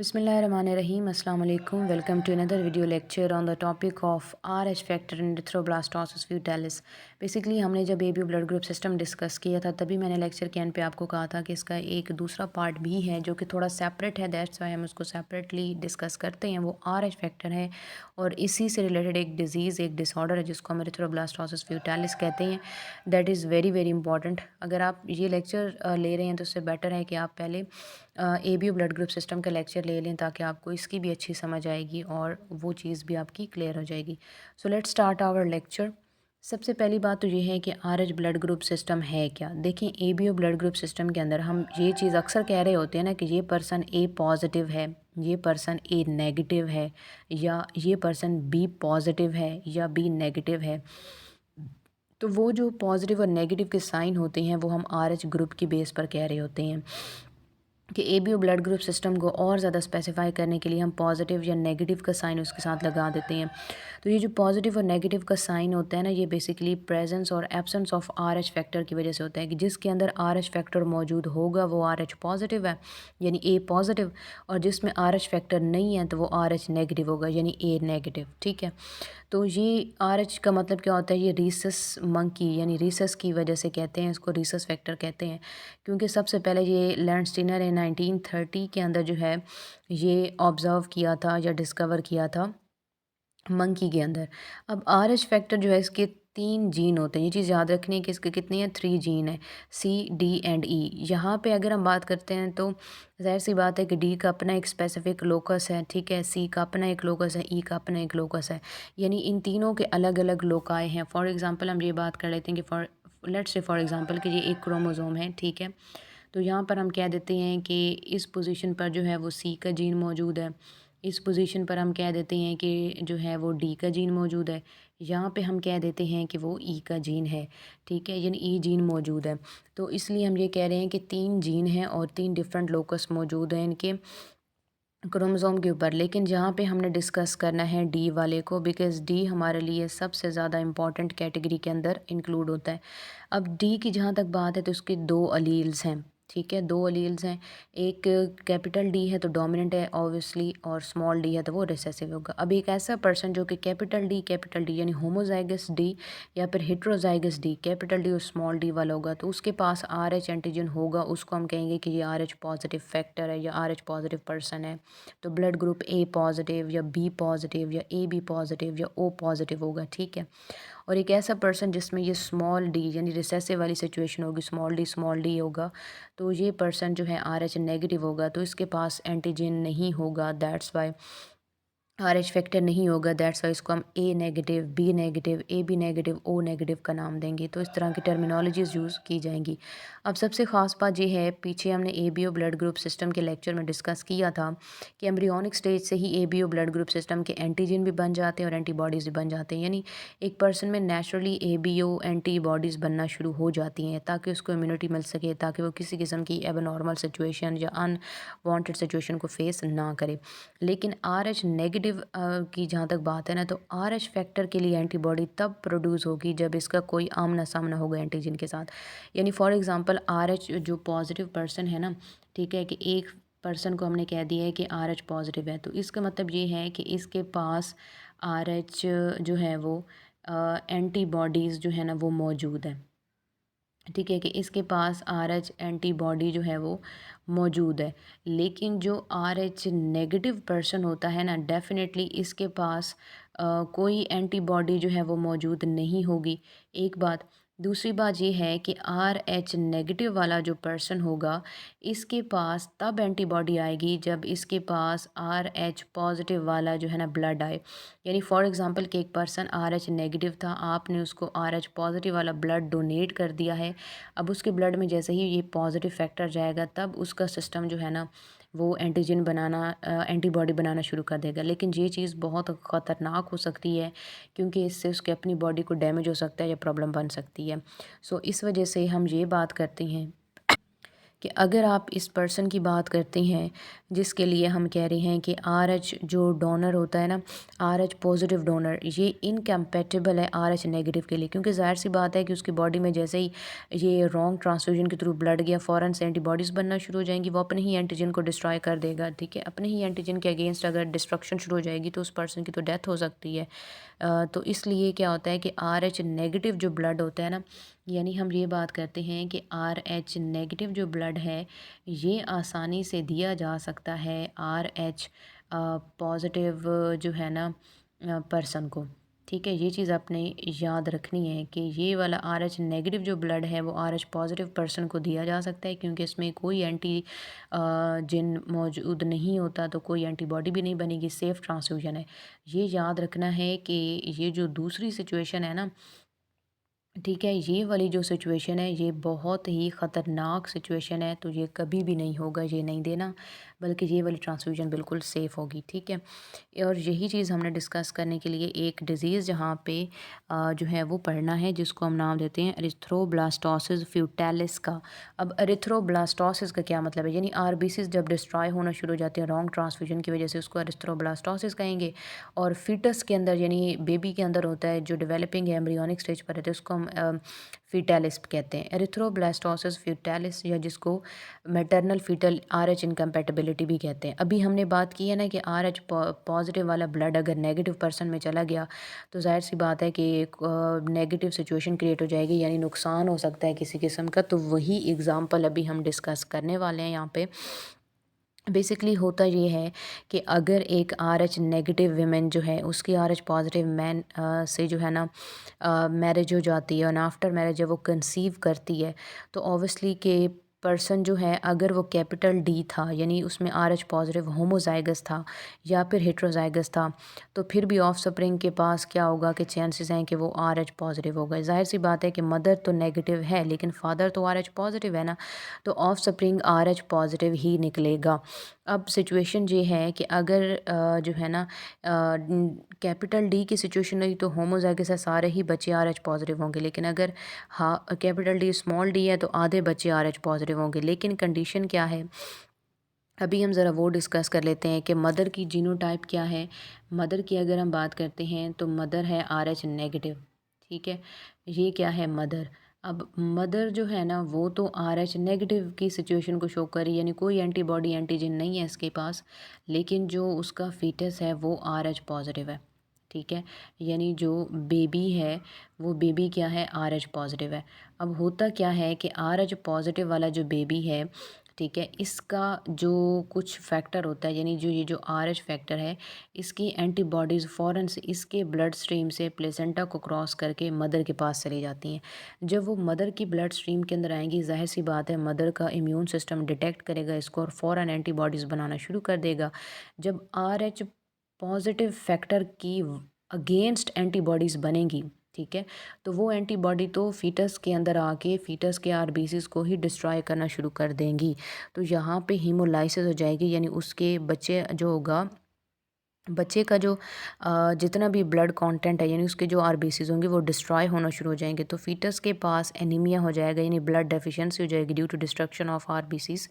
Bismillahirrahmanirrahim. Assalamu alaikum. Welcome to another video lecture on the topic of RH factor in erythroblastosis futalis. Basically हमने जब ABO blood group system discuss किया था तभी मैंने lecture के and पे आपको कहा था कि इसका एक दूसरा पार्ट भी है जो कि थोड़ा सेपरेट है, दैट्स वाई हम उसको सेपरेटली डिस्कस करते हैं। वो RH फैक्टर है और इसी से रिलेटेड एक डिज़ीज़, एक डिसऑर्डर है जिसको हम एरिथ्रोब्लास्टोसिस फ्यूटालिस कहते हैं। That is very very important. अगर आप ये लेक्चर ले रहे हैं तो उससे बेटर है कि आप पहले ABO ब्लड ग्रुप सिस्टम का लेक्चर ले लें ताकि आपको इसकी भी अच्छी समझ आएगी और वो चीज़ भी आपकी क्लियर हो जाएगी। So let's start our lecture. सबसे पहली बात तो ये है कि RH ब्लड ग्रुप सिस्टम है क्या। देखें, ABO ब्लड ग्रुप सिस्टम के अंदर हम ये चीज़ अक्सर कह रहे होते हैं ना कि ये पर्सन A पॉजिटिव है, ये पर्सन A नेगेटिव है, या ये पर्सन B पॉजिटिव है या B नेगेटिव है। तो वो जो पॉजिटिव और नेगेटिव के साइन होते हैं वो हम RH ग्रुप की बेस पर कह रहे होते हैं कि ABO ब्लड ग्रुप सिस्टम को और ज़्यादा स्पेसिफाई करने के लिए हम पॉजिटिव या नेगेटिव का साइन उसके साथ लगा देते हैं। तो ये जो पॉजिटिव और नेगेटिव का साइन होता है ना, ये बेसिकली प्रेजेंस और एब्सेंस ऑफ RH फैक्टर की वजह से होता है कि जिसके अंदर RH फैक्टर मौजूद होगा वो RH पॉजिटिव है यानी A पॉजिटिव, और जिसमें RH फैक्टर नहीं है तो वो RH नेगेटिव होगा यानी A नेगेटिव। ठीक है, तो ये RH का मतलब क्या होता है, ये रीसस मंकी यानी रीसस की वजह से कहते हैं, इसको रीसस फैक्टर कहते हैं क्योंकि सबसे पहले ये लैंडस्टीनर ने 1930 के अंदर जो है ये ऑब्ज़र्व किया था या डिस्कवर किया था मंकी के अंदर। अब RH फैक्टर जो है इसके 3 जीन होते हैं, ये चीज़ याद रखनी है कि इसके कितने हैं, 3 जीन है, C, D एंड E। यहाँ पे अगर हम बात करते हैं तो ज़ाहिर सी बात है कि D का अपना एक स्पेसिफिक लोकस है, ठीक है, C का अपना एक लोकस है, E का अपना एक लोकस है, यानी इन तीनों के अलग अलग लोकाए हैं। फॉर एग्ज़ाम्पल हम ये बात कर लेते हैं कि फॉर एग्ज़ाम्पल कि ये एक क्रोमोज़ोम है, ठीक है, तो यहाँ पर हम कह देते हैं कि इस पोजीशन पर जो है वो C का जीन मौजूद है, इस पोजीशन पर हम कह देते हैं कि जो है वो D का जीन मौजूद है, यहाँ पे हम कह देते हैं कि वो E का जीन है, ठीक है, यानी E जीन मौजूद है। तो इसलिए हम ये कह रहे हैं कि 3 जीन हैं और 3 डिफरेंट लोकस मौजूद हैं इनके क्रोमोसोम के ऊपर। लेकिन जहाँ पे हमने डिस्कस करना है D वाले को, बिकॉज़ D हमारे लिए सबसे ज़्यादा इम्पॉर्टेंट कैटेगरी के अंदर इंक्लूड होता है। अब D की जहाँ तक बात है तो उसके 2 अलील्स हैं, ठीक है, 2 अलील्स हैं। एक कैपिटल D है तो डोमिनेंट है ऑब्वियसली, और स्मॉल d है तो वो रिसेसिव होगा। अब एक ऐसा पर्सन जो कि कैपिटल D यानी होमोज़ाइगस D या फिर हेटेरोज़ाइगस D, कैपिटल D और स्मॉल d वाला होगा, तो उसके पास RH एंटीजन होगा, उसको हम कहेंगे कि ये RH पॉजिटिव फैक्टर है या RH पॉजिटिव पर्सन है। तो ब्लड ग्रुप A पॉजिटिव या B पॉजिटिव या AB पॉजिटिव या O पॉजिटिव होगा, ठीक है। और एक ऐसा पर्सन जिसमें ये स्मॉल d यानी रिसेसिव वाली सिचुएशन होगी, स्मॉल d होगा, तो ये पर्सन जो है RH नेगेटिव होगा, तो इसके पास एंटीजन नहीं होगा, दैट्स वाई RH फैक्टर नहीं होगा, दैट्स वाई इसको हम A negative, B negative, AB negative, O negative का नाम देंगे। तो इस तरह की टर्मिनोलॉजीज़ यूज़ की जाएंगी। अब सबसे ख़ास बात ये है, पीछे हमने ABO ब्लड ग्रुप सिस्टम के लेक्चर में डिस्कस किया था कि एम्ब्रियोनिक स्टेज से ही ABO ब्लड ग्रुप सिस्टम के एंटीजन भी बन जाते हैं और एंटीबॉडीज़ भी बन जाते हैं, यानी एक पर्सन में नेचुरली ABO एंटीबॉडीज़ बनना शुरू हो जाती हैं ताकि उसको इम्यूनिटी मिल सके, ताकि वो किसी किस्म की एबनॉर्मल सिचुएशन या अनवांटेड सिचुएशन को फेस ना करे। लेकिन RH नेगेटिव की जहाँ तक बात है ना, तो RH फैक्टर के लिए एंटीबॉडी तब प्रोड्यूस होगी जब इसका कोई आमना सामना होगा एंटीजन के साथ। यानी फॉर एग्जांपल RH जो पॉजिटिव पर्सन है ना, ठीक है, कि एक पर्सन को हमने कह दिया है कि RH पॉजिटिव है, तो इसका मतलब ये है कि इसके पास RH जो है वो एंटीबॉडीज़ जो है ना वो मौजूद है, ठीक है, कि इसके पास RH एंटीबॉडी जो है वो मौजूद है। लेकिन जो RH नेगेटिव पर्सन होता है ना, डेफ़िनेटली इसके पास कोई एंटीबॉडी जो है वो मौजूद नहीं होगी, एक बात। दूसरी बात ये है कि RH नेगेटिव वाला जो पर्सन होगा, इसके पास तब एंटीबॉडी आएगी जब इसके पास RH पॉज़िटिव वाला जो है ना ब्लड आए। यानी फॉर एग्ज़ाम्पल कि एक पर्सन RH नेगेटिव था, आपने उसको RH पॉज़िटिव वाला ब्लड डोनेट कर दिया है। अब उसके ब्लड में जैसे ही ये पॉजिटिव फैक्टर जाएगा तब उसका सिस्टम जो है ना वो एंटीजन बनाना, एंटीबॉडी बनाना शुरू कर देगा। लेकिन ये चीज़ बहुत ख़तरनाक हो सकती है क्योंकि इससे उसके अपनी बॉडी को डैमेज हो सकता है या प्रॉब्लम बन सकती है। सो इस वजह से हम ये बात करते हैं कि अगर आप इस पर्सन की बात करते हैं जिसके लिए हम कह रहे हैं कि RH जो डोनर होता है ना, RH पॉजिटिव डोनर, ये इनकम्पेटिबल है RH नेगेटिव के लिए, क्योंकि ज़ाहिर सी बात है कि उसकी बॉडी में जैसे ही ये रॉन्ग ट्रांसफ्यूजन के थ्रू ब्लड गया, फ़ौरन से एंटीबॉडीज़ बनना शुरू हो जाएंगी, वो अपने ही एंटीजन को डिस्ट्रॉय कर देगा। ठीक है, अपने ही एंटीजन के अगेंस्ट अगर डिस्ट्रक्शन शुरू हो जाएगी तो उस पर्सन की तो डेथ हो सकती है। तो इसलिए क्या होता है कि RH नेगेटिव जो ब्लड होता है ना, यानी हम ये बात करते हैं कि RH नेगेटिव जो ब्लड है ये आसानी से दिया जा सकता है RH पॉजिटिव जो है ना पर्सन को। ठीक है, ये चीज़ आपने याद रखनी है कि ये वाला RH नेगेटिव जो ब्लड है वो RH पॉजिटिव पर्सन को दिया जा सकता है, क्योंकि इसमें कोई जिन मौजूद नहीं होता, तो कोई एंटीबॉडी भी नहीं बनेगी, सेफ़ ट्रांसफ्यूजन है। ये याद रखना है कि ये जो दूसरी सिचुएशन है ना, ठीक है, ये वाली जो सिचुएशन है ये बहुत ही ख़तरनाक सिचुएशन है, तो ये कभी भी नहीं होगा, ये नहीं देना, बल्कि ये वाली ट्रांसफ्यूजन बिल्कुल सेफ़ होगी। ठीक है, और यही चीज़ हमने डिस्कस करने के लिए एक डिज़ीज़ जहाँ पे जो है वो पढ़ना है, जिसको हम नाम देते हैं एरिथ्रोब्लास्टोसिस फ्यूटालिस का। अब एरिथ्रोब्लास्टोसिस का क्या मतलब है, यानी RBCs जब डिस्ट्रॉय होना शुरू हो जाते हैं रॉन्ग ट्रांसफ्यूजन की वजह से, उसको एरिथ्रोब्लास्टोसिस कहेंगे। और फीटस के अंदर यानी बेबी के अंदर होता है, जो डेवलपिंग एम्ब्रियोनिक स्टेज पर रहते हैं, उसको हम फीटैलिस कहते हैं, एरिथ्रोब्लास्टोसिस फीटैलिस, या जिसको मैटरनल फीटल RH इनकम्पैटिबिलिटी भी कहते हैं। अभी हमने बात की है ना कि RH पॉजिटिव वाला ब्लड अगर नेगेटिव पर्सन में चला गया तो जाहिर सी बात है कि एक नेगेटिव सिचुएशन क्रिएट हो जाएगी, यानी नुकसान हो सकता है किसी किस्म का। तो वही एग्ज़ाम्पल अभी हम डिस्कस करने वाले हैं यहाँ पे। बेसिकली होता ये है कि अगर एक RH नेगेटिव वीमेन जो है उसकी RH पॉजिटिव मैन से जो है ना मैरिज हो जाती है, और आफ्टर मैरिज जब वो कंसीव करती है तो ऑब्वियसली के पर्सन जो है, अगर वो कैपिटल D था यानी उसमें RH पॉजिटिव होमोजाइगस था या फिर हेट्रोजाइगस था, तो फिर भी ऑफ स्प्रिंग के पास क्या होगा कि चांसेस हैं कि वो RH पॉजिटिव होगा। जाहिर सी बात है कि मदर तो नेगेटिव है लेकिन फादर तो RH पॉजिटिव है ना, तो ऑफ स्प्रिंग RH पॉजिटिव ही निकलेगा। अब सिचुएशन ये है कि अगर जो है ना कैपिटल D की सिचुएशन रही तो होमोजाइगस है, सारे ही बच्चे RH पॉजिटिव होंगे, लेकिन अगर कैपिटल D स्मॉल d है तो आधे बच्चे RH पॉजिटिव होंगे। लेकिन कंडीशन क्या है, अभी हम ज़रा वो डिस्कस कर लेते हैं कि मदर की जीनोटाइप क्या है। मदर की अगर हम बात करते हैं तो मदर है RH नेगेटिव। ठीक है, ये क्या है मदर। अब मदर जो है ना वो तो RH नेगेटिव की सिचुएशन को शो कर रही है, यानी कोई एंटीबॉडी एंटीजन नहीं है इसके पास, लेकिन जो उसका फीटस है वो RH पॉजिटिव है। ठीक है, यानी जो बेबी है वो बेबी क्या है, RH पॉजिटिव है। अब होता क्या है कि RH पॉजिटिव वाला जो बेबी है, ठीक है, इसका जो कुछ फैक्टर होता है, यानी जो ये जो RH फैक्टर है, इसकी एंटीबॉडीज़ फ़ौरन से इसके ब्लड स्ट्रीम से प्लेसेंटा को क्रॉस करके मदर के पास चली जाती हैं। जब वो मदर की ब्लड स्ट्रीम के अंदर आएंगी, जाहिर सी बात है मदर का इम्यून सिस्टम डिटेक्ट करेगा इसको और फ़ौरन एंटीबॉडीज़ बनाना शुरू कर देगा। जब RH पॉजिटिव फैक्टर की अगेंस्ट एंटीबॉडीज़ बनेंगी, ठीक है, तो वो एंटीबॉडी तो फीटस के अंदर आके फीटस के RBCs को ही डिस्ट्रॉय करना शुरू कर देंगी। तो यहाँ पे हीमोलाइसिस हो जाएगी, यानी उसके बच्चे जो होगा, बच्चे का जो जितना भी ब्लड कंटेंट है, यानी उसके जो RBCs होंगे वो डिस्ट्रॉय होना शुरू हो जाएंगे। तो फीटस के पास एनीमिया हो जाएगा, यानी ब्लड डेफिशिएंसी हो जाएगी due to destruction of RBCs।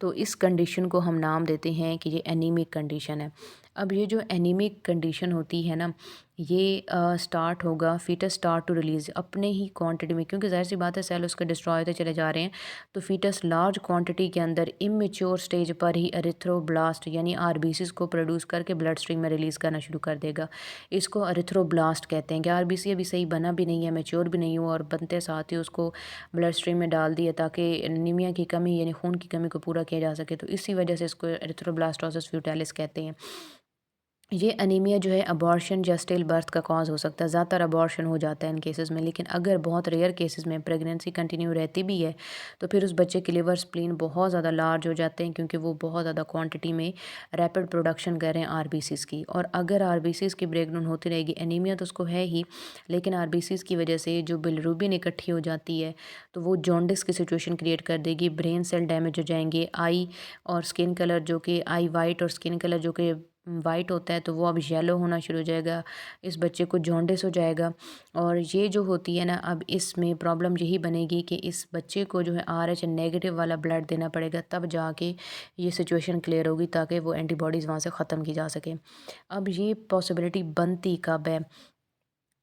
तो इस कंडीशन को हम नाम देते हैं कि ये एनीमिक कंडीशन है। अब ये जो एनीमिक कंडीशन होती है ना, ये स्टार्ट होगा, फीटस स्टार्ट टू रिलीज़ अपने ही क्वांटिटी में, क्योंकि ज़ाहिर सी बात है सेल उसके डिस्ट्रॉय होते चले जा रहे हैं, तो फीटस लार्ज क्वांटिटी के अंदर इमेच्योर स्टेज पर ही एरिथ्रोब्लास्ट यानी RBCs को प्रोड्यूस करके ब्लड स्ट्रीम में रिलीज़ करना शुरू कर देगा। इसको एरिथ्रोब्लास्ट कहते हैं कि RBC अभी सही बना भी नहीं है, मैच्योर भी नहीं हुआ, और बनते साथ ही उसको ब्लड स्ट्रीम में डाल दिया ताकि एनीमिया की कमी यानी खून की कमी को पूरा किया जा सके। तो इसी वजह से इसको एरिथ्रोब्लास्टोसिस फ्यूटालिस कहते हैं। ये अनीमिया जो है अबॉर्शन या स्टिल बर्थ का कॉज हो सकता है। ज़्यादातर अबॉर्शन हो जाता है इन केसेस में, लेकिन अगर बहुत रेयर केसेस में प्रेगनेंसी कंटिन्यू रहती भी है तो फिर उस बच्चे के लिवर स्प्लीन बहुत ज़्यादा लार्ज हो जाते हैं, क्योंकि वो बहुत ज़्यादा क्वांटिटी में रैपिड प्रोडक्शन कर रहे हैं RBCs की। और अगर RBCs की ब्रेकडाउन होती रहेगी, एनीमिया तो उसको है ही, लेकिन RBCs की वजह से जो बिलिरुबिन इकट्ठी हो जाती है तो वो जॉन्डिस की सिचुएशन क्रिएट कर देगी, ब्रेन सेल डैमेज हो जाएंगे, आई और स्किन कलर जो कि आई वाइट और स्किन कलर जो कि वाइट होता है तो वो अब येलो होना शुरू हो जाएगा, इस बच्चे को जॉन्डिस हो जाएगा। और ये जो होती है ना, अब इसमें प्रॉब्लम यही बनेगी कि इस बच्चे को जो है RH नेगेटिव वाला ब्लड देना पड़ेगा, तब जाके ये सिचुएशन क्लियर होगी, ताकि वो एंटीबॉडीज़ वहाँ से ख़त्म की जा सके। अब ये पॉसिबिलिटी बनती कब है?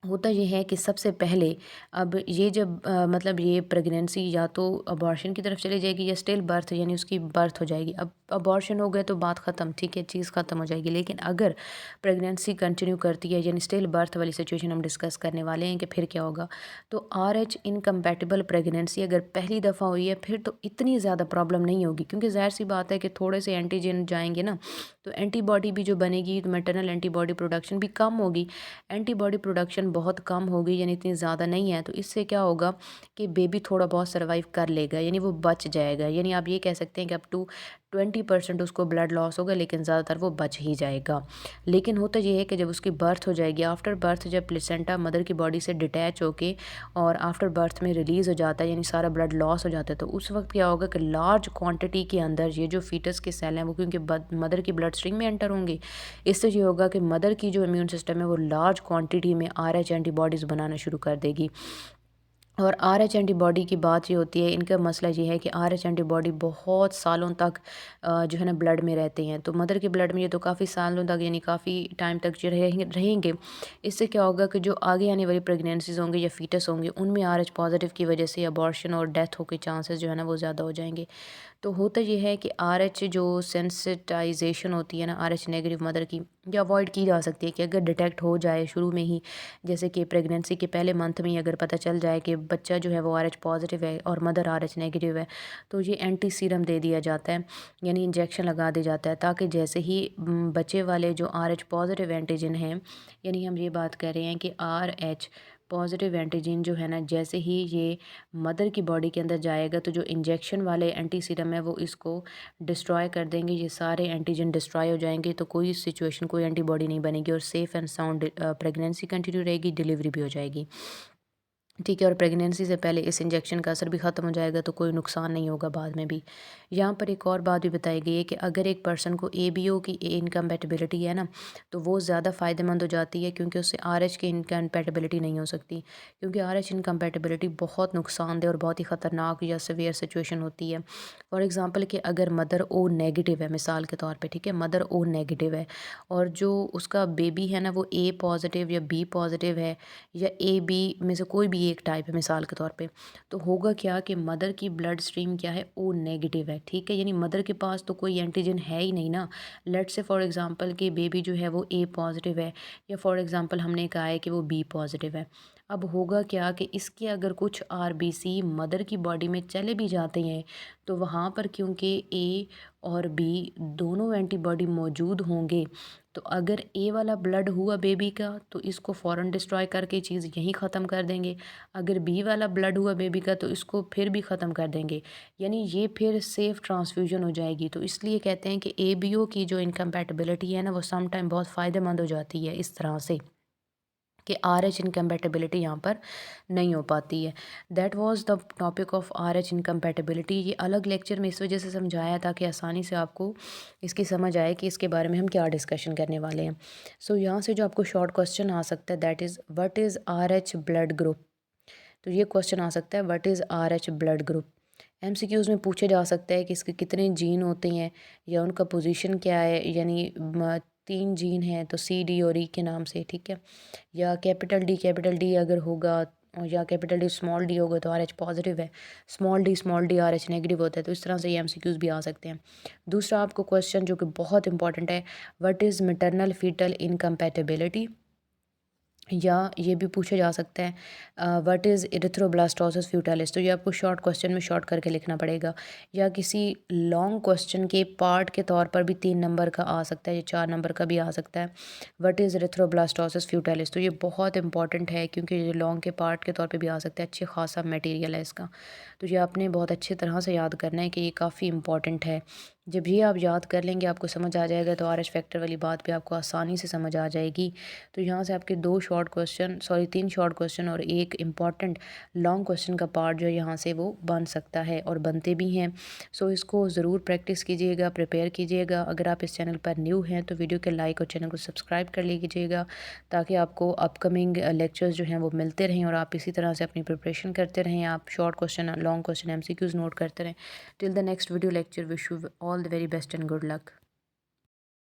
होता ये है कि सबसे पहले, अब ये जब मतलब ये प्रेगनेंसी या तो अबॉर्शन की तरफ चली जाएगी या स्टिल बर्थ, यानी उसकी बर्थ हो जाएगी। अब अबॉर्शन हो गया तो बात ख़त्म, ठीक है, चीज़ ख़त्म हो जाएगी। लेकिन अगर प्रेगनेंसी कंटिन्यू करती है, यानी स्टिल बर्थ वाली सिचुएशन हम डिस्कस करने वाले हैं कि फिर क्या होगा। तो RH इनकम्पैटिबल प्रेगनेंसी अगर पहली दफ़ा हुई है, फिर तो इतनी ज़्यादा प्रॉब्लम नहीं होगी, क्योंकि ज़ाहिर सी बात है कि थोड़े से एंटीजन जाएंगे ना, तो एंटीबॉडी भी जो बनेगी, तो मैटरनल एंटीबॉडी प्रोडक्शन भी कम होगी। एंटीबॉडी प्रोडक्शन बहुत कम होगी, यानी इतनी ज़्यादा नहीं है, तो इससे क्या होगा कि बेबी थोड़ा बहुत सर्वाइव कर लेगा, यानी वो बच जाएगा। यानी आप ये कह सकते हैं कि अप टू 20% उसको ब्लड लॉस होगा, लेकिन ज़्यादातर वो बच ही जाएगा। लेकिन होता ये है कि जब उसकी बर्थ हो जाएगी, आफ्टर बर्थ जब प्लेसेंटा मदर की बॉडी से डिटैच होके और आफ्टर बर्थ में रिलीज़ हो जाता है, यानी सारा ब्लड लॉस हो जाता है, तो उस वक्त क्या होगा कि लार्ज क्वांटिटी के अंदर ये जो फीटस के सेल हैं वो, क्योंकि मदर की ब्लड स्ट्रीम में एंटर होंगे, इससे ये होगा कि मदर की जो इम्यून सिस्टम है वो लार्ज क्वांटिटी में RH एंटीबॉडीज़ बनाना शुरू कर देगी। और RH एंटीबॉडी की बात ये होती है, इनका मसला ये है कि RH एंटीबॉडी बहुत सालों तक जो है ना ब्लड में रहते हैं। तो मदर के ब्लड में ये तो काफ़ी सालों तक, यानी काफ़ी टाइम तक जो रहेंगे। इससे क्या होगा कि जो आगे आने वाली प्रेगनेंसीज होंगे या फीटस होंगे, उनमें RH पॉजिटिव की वजह से अबॉर्शन और डेथ हो के चांसेस जो है ना वो ज़्यादा हो जाएंगे। तो होता ये है कि RH जो सेंसिटाइजेशन होती है ना RH नेगेटिव मदर की, ये अवॉइड की जा सकती है कि अगर डिटेक्ट हो जाए शुरू में ही, जैसे कि प्रेगनेंसी के पहले मंथ में ही अगर पता चल जाए कि बच्चा जो है वो RH पॉजिटिव है और मदर RH नेगेटिव है, तो ये एंटी सीरम दे दिया जाता है, यानी इंजेक्शन लगा दिया जाता है, ताकि जैसे ही बच्चे वाले जो RH पॉजिटिव एंटीजन हैं, यानी हम ये बात कर रहे हैं कि RH पॉजिटिव एंटीजन जो है ना, जैसे ही ये मदर की बॉडी के अंदर जाएगा, तो जो इंजेक्शन वाले एंटी सीरम है वो इसको डिस्ट्रॉय कर देंगे, ये सारे एंटीजन डिस्ट्रॉय हो जाएंगे, तो कोई सिचुएशन, कोई एंटीबॉडी नहीं बनेगी और safe and sound pregnancy continue रहेगी, डिलीवरी भी हो जाएगी। ठीक है, और प्रेगनेंसी से पहले इस इंजेक्शन का असर भी ख़त्म हो जाएगा, तो कोई नुकसान नहीं होगा बाद में भी। यहाँ पर एक और बात भी बताई गई है कि अगर एक पर्सन को ABO की इनकम्पैटिबिलिटी है ना, तो वो ज़्यादा फ़ायदेमंद हो जाती है, क्योंकि उससे RH की इनकम्पैटिबिलिटी नहीं हो सकती, क्योंकि RH इनकम्पैटिबिलिटी बहुत नुकसानदेह और बहुत ही ख़तरनाक या सीवियर सिचुएशन होती है। फॉर एग्ज़ाम्पल कि अगर मदर O नेगेटिव है, मिसाल के तौर पर, ठीक है, मदर O नेगेटिव है और जो उसका बेबी है ना वो A पॉजिटिव या B पॉजिटिव है, या AB में से कोई भी एक टाइप है मिसाल के तौर पे, तो होगा क्या कि मदर की ब्लड स्ट्रीम क्या है, O नेगेटिव है, ठीक है, यानी मदर के पास तो कोई एंटीजन है ही नहीं ना। लेट्स से फॉर एग्जांपल कि बेबी जो है वो A पॉजिटिव है, या फॉर एग्जांपल हमने कहा है कि वो B पॉजिटिव है। अब होगा क्या कि इसके अगर कुछ RBC मदर की बॉडी में चले भी जाते हैं, तो वहाँ पर क्योंकि A और B दोनों एंटीबॉडी मौजूद होंगे, तो अगर A वाला ब्लड हुआ बेबी का, तो इसको फ़ौरन डिस्ट्रॉय करके चीज़ यहीं ख़त्म कर देंगे। अगर B वाला ब्लड हुआ बेबी का, तो इसको फिर भी ख़त्म कर देंगे, यानी ये फिर सेफ़ ट्रांसफ्यूज़न हो जाएगी। तो इसलिए कहते हैं कि ABO की जो इनकम्पैटिबिलिटी है ना, वो सम टाइम बहुत फ़ायदेमंद हो जाती है इस तरह से, कि RH इनकम्पैटिबिलिटी यहाँ पर नहीं हो पाती है। That was the topic of RH incompatibility. ये अलग लेक्चर में इस वजह से समझाया ताकि आसानी से आपको इसकी समझ आए कि इसके बारे में हम क्या डिस्कशन करने वाले हैं। सो यहाँ से जो आपको शॉर्ट क्वेश्चन आ सकता है, that is what is RH blood group. तो ये क्वेश्चन आ सकता है, what is RH blood group. MCQs में पूछे जा सकता है कि इसके कितने जीन होते हैं या उनका पोजीशन क्या है, यानी 3 जीन हैं तो CD और E के नाम से, ठीक है, या कैपिटल D अगर होगा, या कैपिटल D स्मॉल d होगा तो RH पॉजिटिव है, स्मॉल d RH नेगेटिव होता है। तो इस तरह से ये MCQs भी आ सकते हैं। दूसरा आपको क्वेश्चन जो कि बहुत इंपॉर्टेंट है, what is maternal foetal incompatibility, या ये भी पूछा जा सकता है व्हाट इज़ एरिथ्रोब्लास्टोसिस फ्यूटालिस। तो ये आपको शॉर्ट क्वेश्चन में शॉर्ट करके लिखना पड़ेगा, या किसी लॉन्ग क्वेश्चन के पार्ट के तौर पर भी 3 नंबर का आ सकता है या 4 नंबर का भी आ सकता है, व्हाट इज़ एरिथ्रोब्लास्टोसिस फ्यूटालिस। तो ये बहुत इंपॉर्टेंट है, क्योंकि ये लॉन्ग के पार्ट के तौर पे भी आ सकता है, अच्छी खासा मटेरियल है इसका। तो ये आपने बहुत अच्छी तरह से याद करना है कि ये काफ़ी इंपॉर्टेंट है। जब ये आप याद कर लेंगे, आपको समझ आ जाएगा, तो आर एच फैक्टर वाली बात भी आपको आसानी से समझ आ जाएगी। तो यहाँ से आपके 3 शॉर्ट क्वेश्चन और एक इम्पॉर्टेंट लॉन्ग क्वेश्चन का पार्ट जो है यहाँ से वो बन सकता है और बनते भी हैं। सो इसको ज़रूर प्रैक्टिस कीजिएगा, प्रिपेयर कीजिएगा। अगर आप इस चैनल पर न्यू हैं तो वीडियो के लाइक और चैनल को सब्सक्राइब कर लीजिएगा, ताकि आपको अपकमिंग लेक्चर्स जो हैं वो मिलते रहें और आप इसी तरह से अपनी प्रिपरेशन करते रहें। आप short question, long question, MCQs note करते रहें। Till the next video lecture, wish you all the very best and good luck.